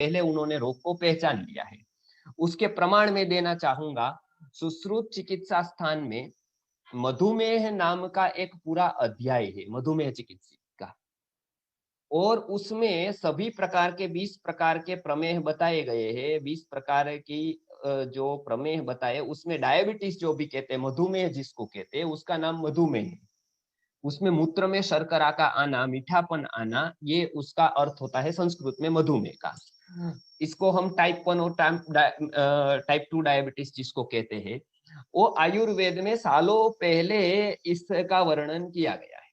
पहले उन्होंने रोग को पहचान लिया है। उसके प्रमाण में देना चाहूंगा, सुश्रुत चिकित्सा स्थान में मधुमेह नाम का एक पूरा अध्याय है, मधुमेह चिकित्सा का। और उसमें सभी प्रकार के 20 प्रकार के प्रमेह बताए गए हैं। 20 प्रकार की जो प्रमेह बताए, उसमें डायबिटीज जो भी कहते हैं, मधुमेह जिसको कहते हैं, उसका नाम मधुमेह है। उसमें मूत्र में शर्करा का आना, मीठापन आना, ये उसका अर्थ होता है संस्कृत में मधुमेह का। इसको हम टाइप 1 और टाइप 2 डायबिटीज जिसको कहते हैं, वो आयुर्वेद में सालों पहले इसका वर्णन किया गया है।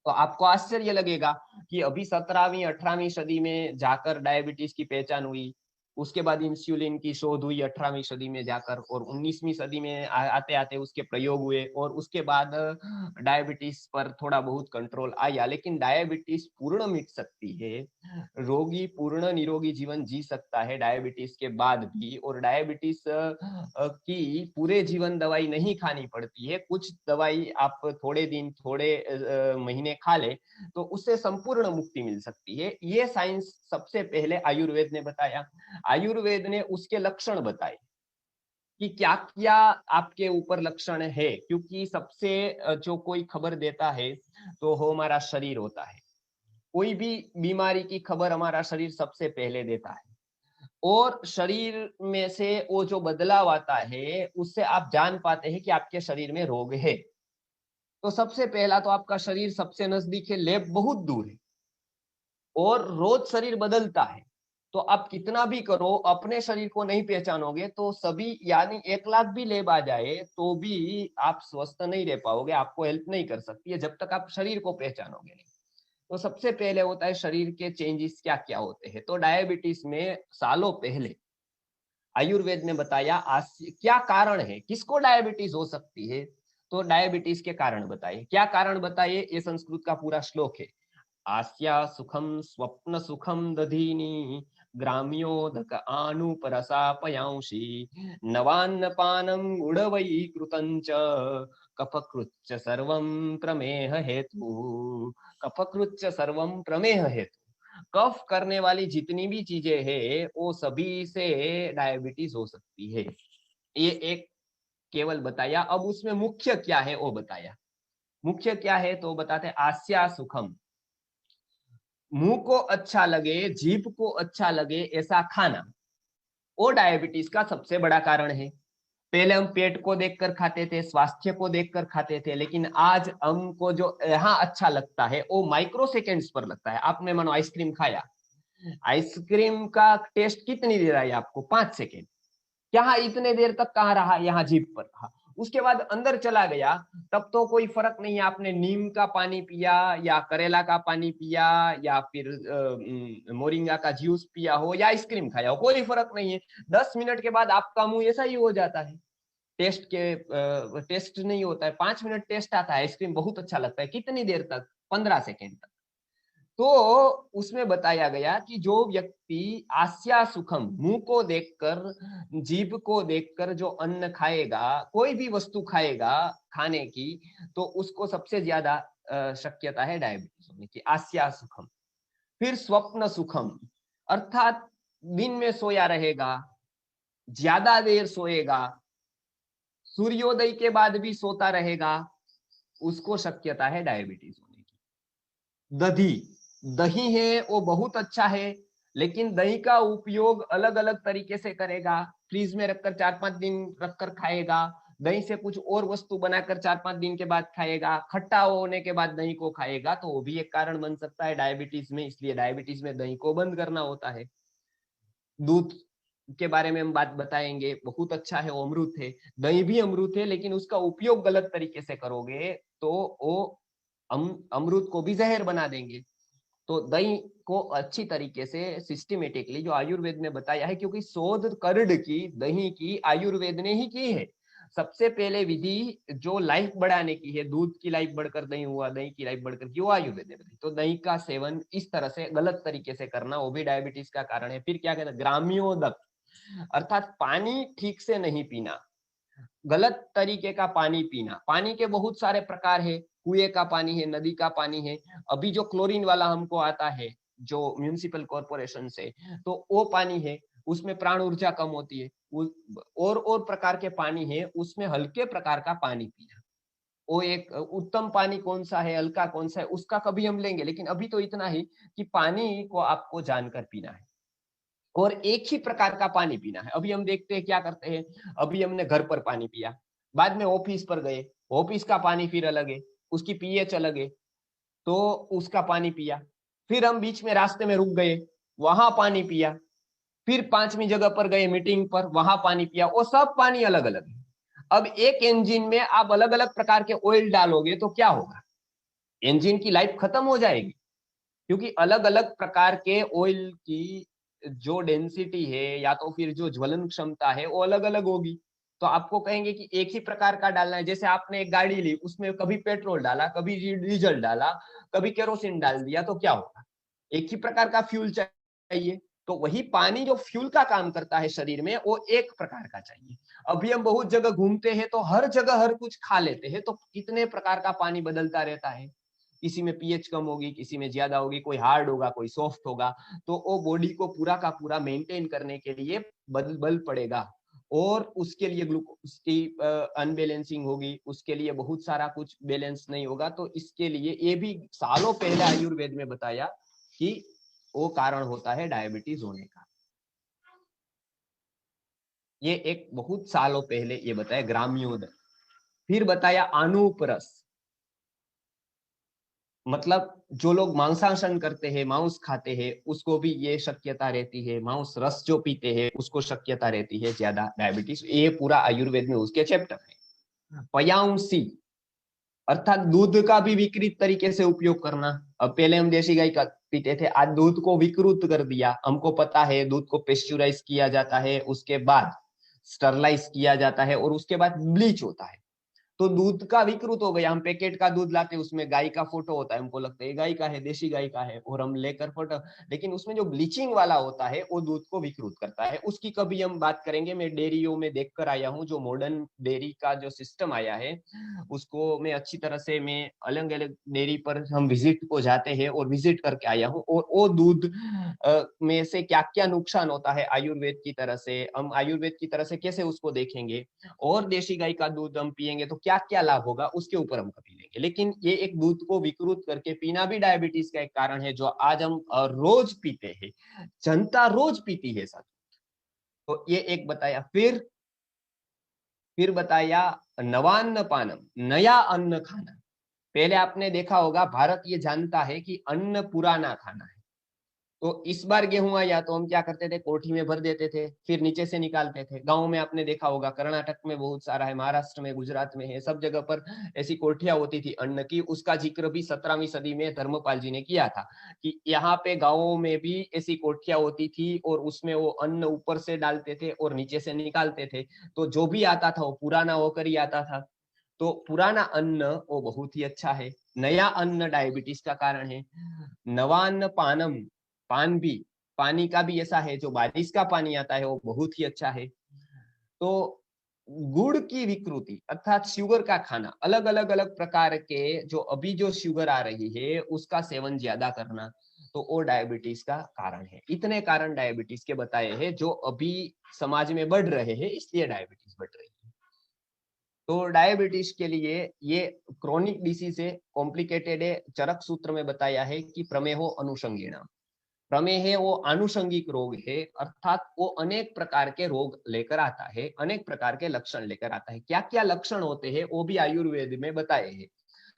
तो आपको आश्चर्य लगेगा कि अभी 17वीं 18वीं सदी में जाकर डायबिटीज की पहचान हुई। उसके बाद इंसुलिन की शोध हुई 18वीं सदी में जाकर, और 19वीं सदी में आते आते उसके प्रयोग हुए, और उसके बाद डायबिटीज पर थोड़ा बहुत कंट्रोल आया। लेकिन डायबिटीज पूर्ण मिट सकती है, रोगी पूर्ण निरोगी जीवन जी सकता है डायबिटीज के बाद भी। और डायबिटीज की पूरे जीवन दवाई नहीं खानी पड़ती है। कुछ दवाई आप थोड़े दिन, थोड़े महीने खा ले तो उससे संपूर्ण मुक्ति मिल सकती है। ये साइंस सबसे पहले आयुर्वेद ने बताया। आयुर्वेद ने उसके लक्षण बताए कि क्या क्या आपके ऊपर लक्षण है, क्योंकि सबसे जो कोई खबर देता है तो वो हमारा शरीर होता है। कोई भी बीमारी की खबर हमारा शरीर सबसे पहले देता है, और शरीर में से वो जो बदलाव आता है उससे आप जान पाते हैं कि आपके शरीर में रोग है। तो सबसे पहला तो आपका शरीर सबसे नजदीक है, लैब बहुत दूर है, और रोज शरीर बदलता है। तो आप कितना भी करो, अपने शरीर को नहीं पहचानोगे तो सभी, यानी 1 लाख भी लैब आ जाए तो भी आप स्वस्थ नहीं रह पाओगे, आपको हेल्प नहीं कर सकती है जब तक आप शरीर को पहचानोगे नहीं। तो सबसे पहले होता है शरीर के चेंजेस क्या क्या होते हैं। तो डायबिटीज में सालों पहले आयुर्वेद ने बताया क्या कारण है, किसको डायबिटीज हो सकती है। तो डायबिटीज के कारण बताए, क्या कारण बताए, ये संस्कृत का पूरा श्लोक है। आस्या सुखम स्वप्न सुखम दधीनी, ग्राम्योदक आनुपरसा पयांशी, नवान्न पानम गुड़वई कृतंच, कफकृच्च सर्वम प्रमेह हेतु। कफकृच्च सर्वम प्रमेह हेतु। कफ करने वाली जितनी भी चीजें हैं वो सभी से डायबिटीज हो सकती है। ये एक केवल बताया। अब उसमें मुख्य क्या है वो बताया। मुख्य क्या है तो बताते, आस्या सुखम, मुंह को अच्छा लगे, जीभ को अच्छा लगे ऐसा खाना, वो डायबिटीज का सबसे बड़ा कारण है। पहले हम पेट को देखकर खाते थे, स्वास्थ्य को देखकर खाते थे, लेकिन आज हमको जो यहाँ अच्छा लगता है वो माइक्रो सेकेंड्स पर लगता है। आपने मानो आइसक्रीम खाया, आइसक्रीम का टेस्ट कितनी देर आई आपको, 5 सेकेंड। यहाँ इतने देर तक कहाँ रहा, यहाँ जीभ पर रहा। उसके बाद अंदर चला गया, तब तो कोई फर्क नहीं है आपने नीम का पानी पिया या करेला का पानी पिया या फिर मोरिंगा का जूस पिया हो या आइसक्रीम खाया हो, कोई फर्क नहीं है। 10 मिनट के बाद आपका मुंह ऐसा ही हो जाता है। टेस्ट नहीं होता है, 5 मिनट टेस्ट आता है, आइसक्रीम बहुत अच्छा लगता है। कितनी देर तक, 15 सेकेंड तक। तो उसमें बताया गया कि जो व्यक्ति आस्या सुखम, मुंह को देखकर, जीभ को देखकर जो अन्न खाएगा, कोई भी वस्तु खाएगा खाने की, तो उसको सबसे ज्यादा शक्यता है डायबिटीज होने की। आस्या सुखम। फिर स्वप्न सुखम, अर्थात दिन में सोया रहेगा, ज्यादा देर सोएगा, सूर्योदय के बाद भी सोता रहेगा, उसको शक्यता है डायबिटीज होने की। दधी, दही है वो बहुत अच्छा है, लेकिन दही का उपयोग अलग अलग तरीके से करेगा। फ्रीज में रखकर 4-5 दिन रखकर खाएगा, दही से कुछ और वस्तु बनाकर 4-5 दिन के बाद खाएगा, खट्टा होने के बाद दही को खाएगा, तो वो भी एक कारण बन सकता है डायबिटीज में। इसलिए डायबिटीज में दही को बंद करना होता है। दूध के बारे में हम बात बताएंगे, बहुत अच्छा है, वो अमृत है। दही भी अमृत है, लेकिन उसका उपयोग गलत तरीके से करोगे तो वो अमृत को भी जहर बना देंगे। तो दही को अच्छी तरीके से सिस्टमेटिकली जो आयुर्वेद ने बताया है, क्योंकि शोध कर्ड की, दही की, आयुर्वेद ने ही की है। सबसे पहले विधि जो लाइफ बढ़ाने की है, दूध की लाइफ बढ़कर दही हुआ, दही की लाइफ बढ़कर की, वो आयुर्वेद ने बताई। तो दही का सेवन इस तरह से गलत तरीके से करना, वो भी डायबिटीज का कारण है। फिर क्या कहते हैं, ग्राम्योदक, अर्थात पानी ठीक से नहीं पीना, गलत तरीके का पानी पीना। पानी के बहुत सारे प्रकार है, कुएं का पानी है, नदी का पानी है। अभी जो क्लोरीन वाला हमको आता है, जो म्यूनिसिपल कॉर्पोरेशन से, तो वो पानी है उसमें प्राण ऊर्जा कम होती है। और प्रकार के पानी है उसमें हल्के प्रकार का पानी पीना, वो एक उत्तम पानी कौन सा है, हल्का कौन सा है, उसका कभी हम लेंगे, लेकिन अभी तो इतना ही कि पानी को आपको जानकर पीना है और एक ही प्रकार का पानी पीना है। अभी हम देखते हैं क्या करते हैं, अभी हमने घर पर पानी पिया, बाद में ऑफिस पर गए, ऑफिस का पानी फिर अलग है, उसकी पीएच अलग है, तो उसका पानी पिया, फिर हम बीच में रास्ते में रुक गए, वहां पानी पिया, फिर 5वीं जगह पर गए मीटिंग पर, वहां पानी पिया, वो सब पानी अलग अलग है। अब एक इंजन में आप अलग अलग प्रकार के ऑयल डालोगे तो क्या होगा, इंजन की लाइफ खत्म हो जाएगी, क्योंकि अलग अलग प्रकार के ऑयल की जो डेंसिटी है या तो फिर जो ज्वलन क्षमता है वो अलग अलग होगी। तो आपको कहेंगे कि एक ही प्रकार का डालना है, जैसे आपने एक गाड़ी ली, उसमें कभी पेट्रोल डाला, कभी डीजल डाला, कभी केरोसिन डाल दिया, तो क्या होगा, एक ही प्रकार का फ्यूल चाहिए। तो वही पानी जो फ्यूल का काम करता है शरीर में, वो एक प्रकार का चाहिए। अभी हम बहुत जगह घूमते हैं तो हर जगह हर कुछ खा लेते हैं, तो कितने प्रकार का पानी बदलता रहता है, किसी में पीएच कम होगी, किसी में ज्यादा होगी, कोई हार्ड होगा, कोई सॉफ्ट होगा, तो वो बॉडी को पूरा का पूरा मेंटेन करने के लिए बल पड़ेगा, और उसके लिए ग्लूकोज की अनबैलेंसिंग होगी, उसके लिए बहुत सारा कुछ बैलेंस नहीं होगा। तो इसके लिए ये भी सालों पहले आयुर्वेद में बताया कि वो कारण होता है डायबिटीज होने का। ये एक बहुत सालों पहले ये बताया ग्राम्योदय। फिर बताया अनुपरस, मतलब जो लोग मांसाहार करते हैं, मांस खाते हैं, उसको भी ये शक्यता रहती है, मांस रस जो पीते हैं उसको शक्यता रहती है ज्यादा डायबिटीज। ये पूरा आयुर्वेद में उसके चैप्टर है। पयांसी अर्थात दूध का भी विकृत तरीके से उपयोग करना। अब पहले हम देसी गाय का पीते थे, आज दूध को विकृत कर दिया। हमको पता है दूध को पेस्चुराइज किया जाता है, उसके बाद स्टरलाइज किया जाता है और उसके बाद ब्लीच होता है, तो दूध का विकृत हो गया। हम पैकेट का दूध लाते हैं, उसमें गाय का फोटो होता है, हमको लगता है गाय का है, देशी गाय का है, और हम लेकर फोटो, लेकिन उसमें जो ब्लीचिंग वाला होता है वो दूध को विकृत करता है। उसकी कभी हम बात करेंगे। मैं डेयरियों में देख कर आया हूँ, जो मॉडर्न डेयरी का जो सिस्टम आया है उसको मैं अच्छी तरह से, मैं अलग अलग डेयरी पर हम विजिट को जाते हैं और विजिट करके आया हूँ, और वो दूध में से क्या क्या नुकसान होता है आयुर्वेद की तरह से, हम आयुर्वेद की तरह से कैसे उसको देखेंगे, और देशी गाय का दूध हम पिएंगे तो क्या क्या लाभ होगा, उसके ऊपर हम कभी लेंगे। लेकिन ये एक दूध को विकृत करके पीना भी डायबिटीज का एक कारण है, जो आज हम रोज पीते हैं, जनता रोज पीती है सर। तो ये एक बताया। फिर बताया नवान्न पानम, नया अन्न खाना। पहले आपने देखा होगा भारत ये जानता है कि अन्न पुराना खाना है, तो इस बार गेहूं आया तो हम क्या करते थे, कोठी में भर देते थे, फिर नीचे से निकालते थे। गांव में आपने देखा होगा, कर्नाटक में बहुत सारा है, महाराष्ट्र में, गुजरात में है, सब जगह पर ऐसी कोठियां होती थी अन्न की। उसका जिक्र भी 17वीं सदी में धर्मपाल जी ने किया था कि यहाँ पे गाँवों में भी ऐसी कोठियां होती थी और उसमें वो अन्न ऊपर से डालते थे और नीचे से निकालते थे, तो जो भी आता था वो पुराना होकर ही आता था। तो पुराना अन्न वो बहुत ही अच्छा है। नया अन्न डायबिटीज का कारण है। नवान्न पानम, पान भी, पानी का भी ऐसा है, जो बारिश का पानी आता है वो बहुत ही अच्छा है। तो गुड़ की विकृति अर्थात शुगर का खाना, अलग अलग अलग प्रकार के जो अभी जो शुगर आ रही है उसका सेवन ज्यादा करना, तो वो डायबिटीज का कारण है। इतने कारण डायबिटीज के बताए हैं जो अभी समाज में बढ़ रहे हैं, इसलिए डायबिटीज बढ़ रही है। तो डायबिटीज के लिए ये क्रोनिक डिसीज है, कॉम्प्लिकेटेड है। चरक सूत्र में बताया है कि प्रमेहो अनुषंगीण। प्रमेह है वो आनुषंगिक रोग है, अर्थात वो अनेक प्रकार के रोग लेकर आता है, अनेक प्रकार के लक्षण लेकर आता है। क्या क्या लक्षण होते हैं वो भी आयुर्वेद में बताए हैं।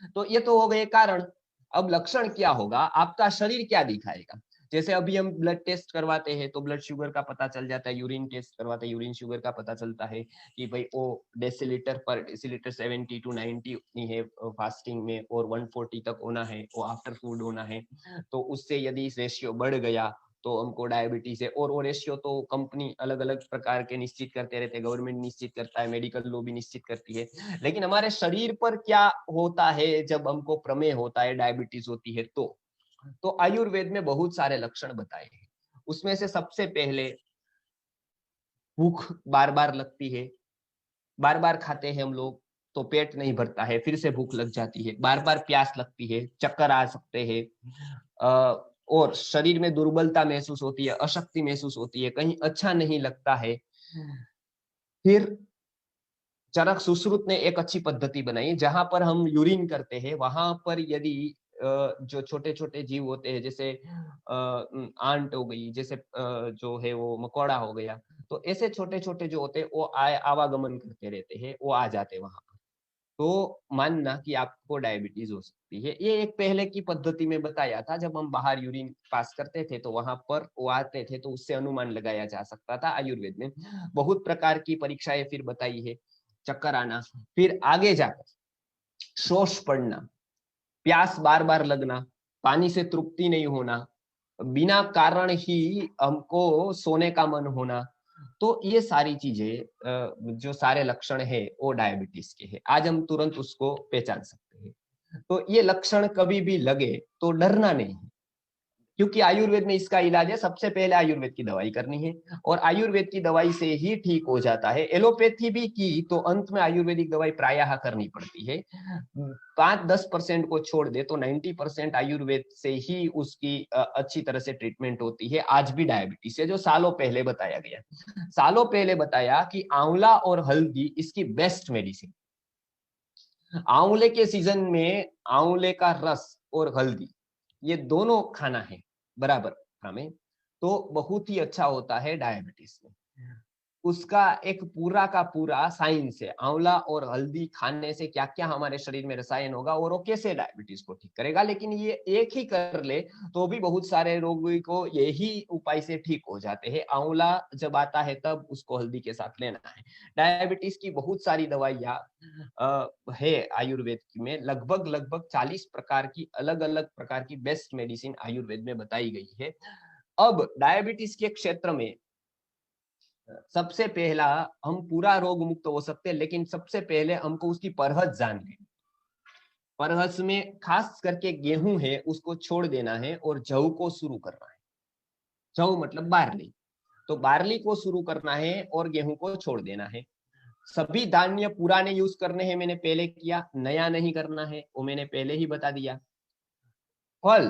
तो ये तो हो गए कारण। अब लक्षण क्या होगा, आपका शरीर क्या दिखाएगा। जैसे अभी हम ब्लड टेस्ट करवाते हैं तो ब्लड शुगर का पता चल जाता है, यूरिन टेस्ट करवाते हैं यूरिन शुगर का पता चलता है कि भाई वो डेसीलीटर पर डेसीलीटर 70 to 90 है फास्टिंग में, और 140 तक होना है, वो आफ्टर फूड होना है। तो उससे यदि रेशियो बढ़ गया तो हमको डायबिटीज है। और वो रेशियो तो कंपनी अलग अलग प्रकार के निश्चित करते रहते हैं, गवर्नमेंट निश्चित करता है, मेडिकल लॉ भी निश्चित करती है। लेकिन हमारे शरीर पर क्या होता है जब हमको प्रमेह होता है, डायबिटीज होती है, तो आयुर्वेद में बहुत सारे लक्षण बताए हैं। उसमें से सबसे पहले भूख बार बार लगती है, बार बार खाते हैं हम लोग तो पेट नहीं भरता है, फिर से भूख लग जाती है, बार बार प्यास लगती है, चक्कर आ सकते हैं, और शरीर में दुर्बलता महसूस होती है, अशक्ति महसूस होती है, कहीं अच्छा नहीं लगता है, फिर चरक सुश्रुत ने एक अच्छी पद्धति बनाई जहां पर हम यूरिन करते हैं, वहां पर यदि जो छोटे छोटे जीव होते हैं, जैसे आंट हो गई, जैसे जो है वो मकोड़ा हो गया, तो ऐसे छोटे छोटे जो होते हैं वो आवागमन करते रहते हैं, वो आ जाते हैं वहां पर, तो मानना कि आपको डायबिटीज हो सकती है। ये एक पहले की पद्धति में बताया था, जब हम बाहर यूरिन पास करते थे तो वहां पर वो आते थे, तो उससे अनुमान लगाया जा सकता था। आयुर्वेद में बहुत प्रकार की परीक्षाएं फिर बताई है, चक्कर आना, फिर आगे जाकर शोष पड़ना, प्यास बार बार लगना, पानी से तृप्ति नहीं होना, बिना कारण ही हमको सोने का मन होना, तो ये सारी चीजें जो सारे लक्षण है वो डायबिटीज के हैं। आज हम तुरंत उसको पहचान सकते हैं। तो ये लक्षण कभी भी लगे तो डरना नहीं, क्योंकि आयुर्वेद में इसका इलाज है, सबसे पहले आयुर्वेद की दवाई करनी है, और आयुर्वेद की दवाई से ही ठीक हो जाता है। एलोपैथी भी की तो अंत में आयुर्वेदिक दवाई प्रायः करनी पड़ती है। 5-10% को छोड़ दे तो 90% आयुर्वेद से ही उसकी अच्छी तरह से ट्रीटमेंट होती है। आज भी डायबिटीज है, जो सालों पहले बताया गया, सालों पहले बताया कि आंवला और हल्दी इसकी बेस्ट मेडिसिन। आंवले के सीजन में आंवले का रस और हल्दी ये दोनों खाना है बराबर हमें, तो बहुत ही अच्छा होता है डायबिटीज में। उसका एक पूरा का पूरा साइंस है, आंवला और हल्दी खाने से क्या क्या हमारे शरीर में रसायन होगा और वो कैसे डायबिटीज को ठीक करेगा। लेकिन ये एक ही कर ले तो भी बहुत सारे रोगी को यही उपाय से ठीक हो जाते हैं। आंवला जब आता है तब उसको हल्दी के साथ लेना है। डायबिटीज की बहुत सारी दवाइयाँ है आयुर्वेद में, लगभग लगभग 40 प्रकार की अलग अलग प्रकार की बेस्ट मेडिसिन आयुर्वेद में बताई गई है। अब डायबिटीज के क्षेत्र में सबसे पहला, हम पूरा रोग मुक्त हो सकते हैं, लेकिन सबसे पहले हमको उसकी परहत जान लेनी। परहस में खास करके गेहूं है उसको छोड़ देना है और जौ को शुरू करना है। जौ मतलब बार्ली, तो बार्ली को शुरू करना है और गेहूं को छोड़ देना है। सभी धान्य पुराने यूज करने हैं, मैंने पहले किया, नया नहीं करना है, वो मैंने पहले ही बता दिया। फल,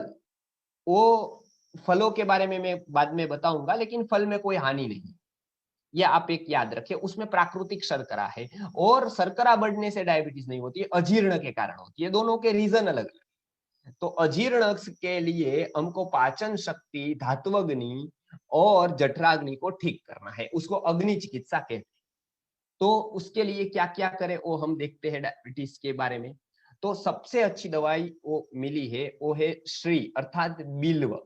वो फलों के बारे में मैं बाद में बताऊंगा, लेकिन फल में कोई हानि नहीं, ये आप एक याद रखें, उसमें प्राकृतिक शर्करा है, और शर्करा बढ़ने से डायबिटीज नहीं होती है, अजीर्ण के कारण होती है। दोनों के रीजन अलग अलग। तो अजीर्ण के लिए हमको पाचन शक्ति, धात्वग्नि और जठराग्नि को ठीक करना है, उसको अग्नि चिकित्सा कहते हैं। तो उसके लिए क्या क्या करें वो हम देखते हैं डायबिटीज के बारे में। तो सबसे अच्छी दवाई वो मिली है, वो है श्री अर्थात बिल्व।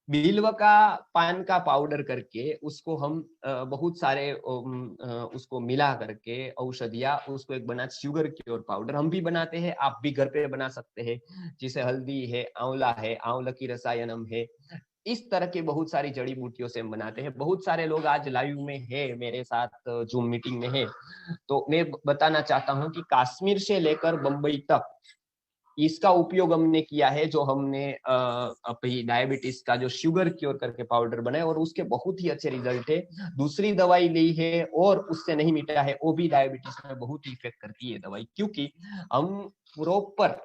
बिल्व का पान का पाउडर करके उसको हम बहुत सारे उसको मिला करके औषधिया उसको एक बना, शुगर क्योर पाउडर हम भी बनाते हैं, आप भी घर पे बना सकते हैं, जिसे हल्दी है, आंवला है, आंवला की रसायनम है, इस तरह के बहुत सारी जड़ी बूटियों से हम बनाते हैं। बहुत सारे लोग आज लाइव में है मेरे साथ, जूम मीटिंग में है, तो मैं बताना चाहता हूं कि कश्मीर से लेकर बंबई तक इसका उपयोग हमने किया है, जो हमने अपनी डायबिटीज का जो शुगर क्योर करके पाउडर बनाए, और उसके बहुत ही अच्छे रिजल्ट है। दूसरी दवाई ली है और उससे नहीं मिटा है, वो भी डायबिटीज में बहुत ही इफेक्ट करती है दवाई, क्योंकि हम प्रॉपर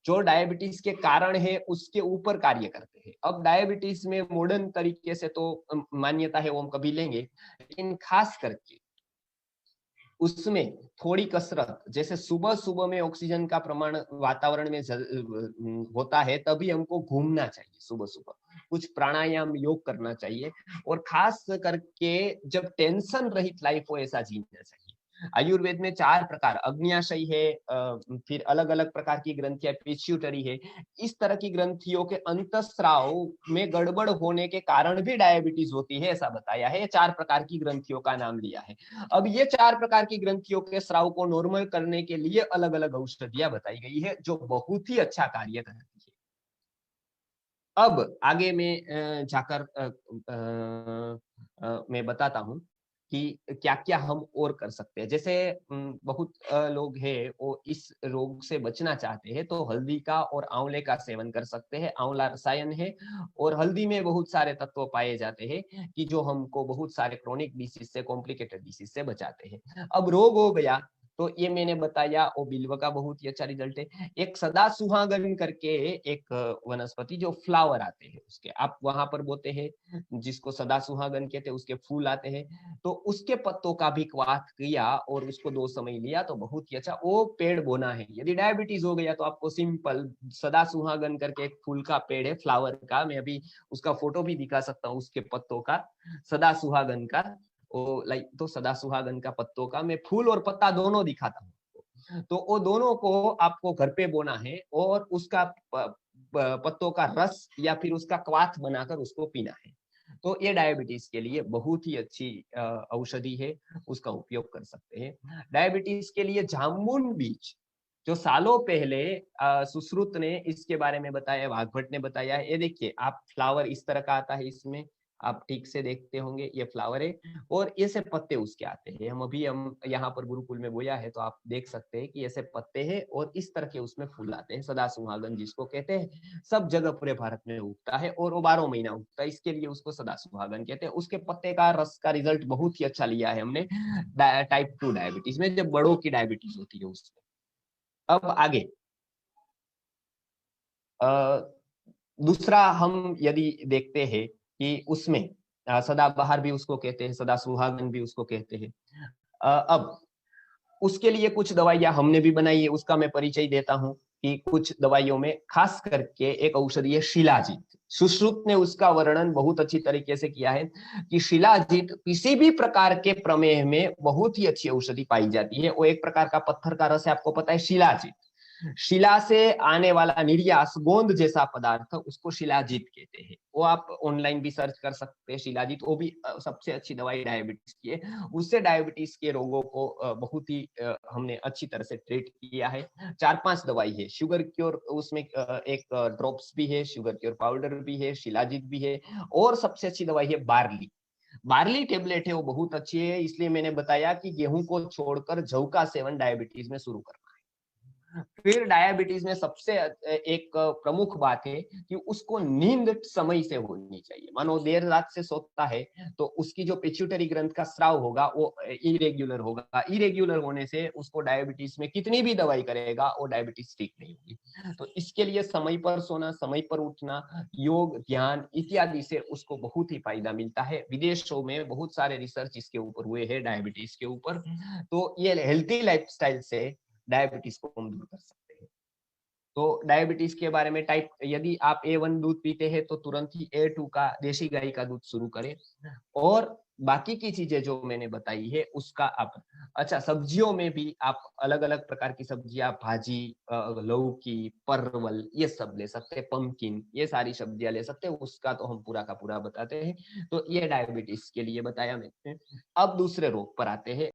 जो डायबिटीज के कारण है उसके ऊपर कार्य करते हैं। अब डायबिटीज में मॉडर्न तरीके से तो मान्यता है वो हम कभी लेंगे, लेकिन खास करके उसमें थोड़ी कसरत, जैसे सुबह सुबह में ऑक्सीजन का प्रमाण वातावरण में होता है, तभी हमको घूमना चाहिए, सुबह सुबह कुछ प्राणायाम योग करना चाहिए, और खास करके जब टेंशन रहित लाइफ हो ऐसा जीना चाहिए। आयुर्वेद में 4 प्रकार, अग्न्याशय है, फिर अलग अलग प्रकार की ग्रंथियां, पिट्यूटरी है, इस तरह की ग्रंथियों के अंतस्राव में गड़बड़ होने के कारण भी डायबिटीज होती है, ऐसा बताया है। 4 प्रकार की ग्रंथियों का नाम लिया है। अब ये 4 प्रकार की ग्रंथियों के स्राव को नॉर्मल करने के लिए अलग अलग औषधियां बताई गई है, जो बहुत ही अच्छा कार्य करती है। अब आगे में जाकर मैं बताता हूं कि क्या क्या हम और कर सकते हैं। जैसे बहुत लोग हैं वो इस रोग से बचना चाहते हैं, तो हल्दी का और आंवले का सेवन कर सकते हैं। आंवला रसायन है और हल्दी में बहुत सारे तत्व पाए जाते हैं कि जो हमको बहुत सारे क्रोनिक डिसीज से, कॉम्प्लिकेटेड डिसीज से बचाते हैं। अब रोग हो गया तो ये मैंने बताया, वो बिल्व का बहुत ही अच्छा रिजल्ट है। एक सदा सुहागन करके एक वनस्पति जो फ्लावर आते हैं उसके, आप वहां पर बोते हैं, जिसको सदा सुहागन कहते हैं, उसके फूल आते हैं, तो उसके पत्तों का भी क्वाथ किया और उसको 2 समय लिया तो बहुत ही अच्छा वो पेड़ बोना है। यदि डायबिटीज हो गया तो आपको सिंपल सदा सुहागन करके एक फूल का पेड़ है, फ्लावर का, मैं अभी उसका फोटो भी दिखा सकता हूँ उसके पत्तों का, सदा सुहागन का, वो लाइक तो सदा सुहागन का पत्तों का मैं फूल और पत्ता दोनों दिखाता हूँ। तो वो दोनों को आपको घर पे बोना है और उसका पत्तों का रस या फिर उसका क्वाथ बनाकर उसको पीना है। तो ये डायबिटीज के लिए बहुत ही अच्छी औषधि है, उसका उपयोग कर सकते हैं। डायबिटीज के लिए जामुन बीज, जो सालों पहले सुश्रुत ने इसके बारे में बताया, वाघभट ने बताया है। ये देखिए आप, फ्लावर इस तरह का आता है, इसमें आप ठीक से देखते होंगे, ये फ्लावर है और ऐसे पत्ते उसके आते हैं। हम यहाँ पर गुरुकुल में बोया है तो आप देख सकते हैं कि ऐसे पत्ते हैं और इस तरह के उसमें फूल आते हैं, सदा सुहागन जिसको कहते हैं। सब जगह पूरे भारत में उगता है और वो 12 महीना उगता है, इसके लिए उसको सदा सुहागन कहते हैं। उसके पत्ते का रस का रिजल्ट बहुत ही अच्छा लिया है हमने टाइप 2 डायबिटीज में, जब बड़ों की डायबिटीज होती है उसमें। अब आगे दूसरा हम यदि देखते हैं कि उसमें सदाबहार भी उसको कहते हैं, सदा सुहागन भी उसको कहते हैं। अब उसके लिए कुछ दवाइयां हमने भी बनाई है, उसका मैं परिचय देता हूं कि कुछ दवाइयों में खास करके एक औषधि है शिलाजीत। सुश्रुत ने उसका वर्णन बहुत अच्छी तरीके से किया है कि शिलाजीत किसी भी प्रकार के प्रमेह में बहुत ही अच्छी औषधि पाई जाती है। वो एक प्रकार का पत्थर का रस है, आपको पता है शिलाजीत। शिला से आने वाला निर्यास गोंद जैसा पदार्थ, उसको शिलाजीत कहते हैं। वो आप ऑनलाइन भी सर्च कर सकते हैं शिलाजीत, वो भी सबसे अच्छी दवाई डायबिटीज की है। उससे डायबिटीज के रोगों को बहुत ही हमने अच्छी तरह से ट्रीट किया है। 4-5 दवाई है, शुगर क्योर उसमें एक ड्रॉप्स भी है, शुगर क्योर पाउडर भी है, शिलाजीत भी है, और सबसे अच्छी दवाई है बार्ली। बार्ली टेबलेट है, वो बहुत अच्छी है, इसलिए मैंने बताया कि गेहूं को छोड़कर जौ का सेवन डायबिटीज में शुरू करना। फिर डायबिटीज में सबसे एक प्रमुख बात है कि उसको नींद समय से होनी चाहिए। मानो देर रात से सोता है तो उसकी जो पिट्यूटरी ग्रंथ का स्राव होगा वो इरेग्युलर होगा, इरेग्युलर होने से उसको डायबिटीज में कितनी भी दवाई करेगा वो डायबिटीज ठीक नहीं होगी। तो इसके लिए समय पर सोना, समय पर उठना, योग, ध्यान इत्यादि से उसको बहुत ही फायदा मिलता है। विदेशों में बहुत सारे रिसर्च इसके ऊपर हुए हैं, डायबिटीज के ऊपर। तो ये हेल्थी लाइफस्टाइल से डायबिटीज को हम दूर कर सकते हैं। तो डायबिटीज के बारे में टाइप, यदि आप A1 दूध पीते हैं तो तुरंत ही A2 का देशी गाय का दूध शुरू करें। और बाकी की चीजें जो मैंने बताई है उसका आप, अच्छा सब्जियों में भी आप अलग अलग प्रकार की सब्जियां, भाजी, लौकी, परवल, ये सब ले सकते हैं, पंपकिन, ये सारी सब्जियां ले सकते हैं, उसका तो हम पूरा का पूरा बताते हैं। तो ये डायबिटीज के लिए बताया मैंने। अब दूसरे रोग पर आते हैं।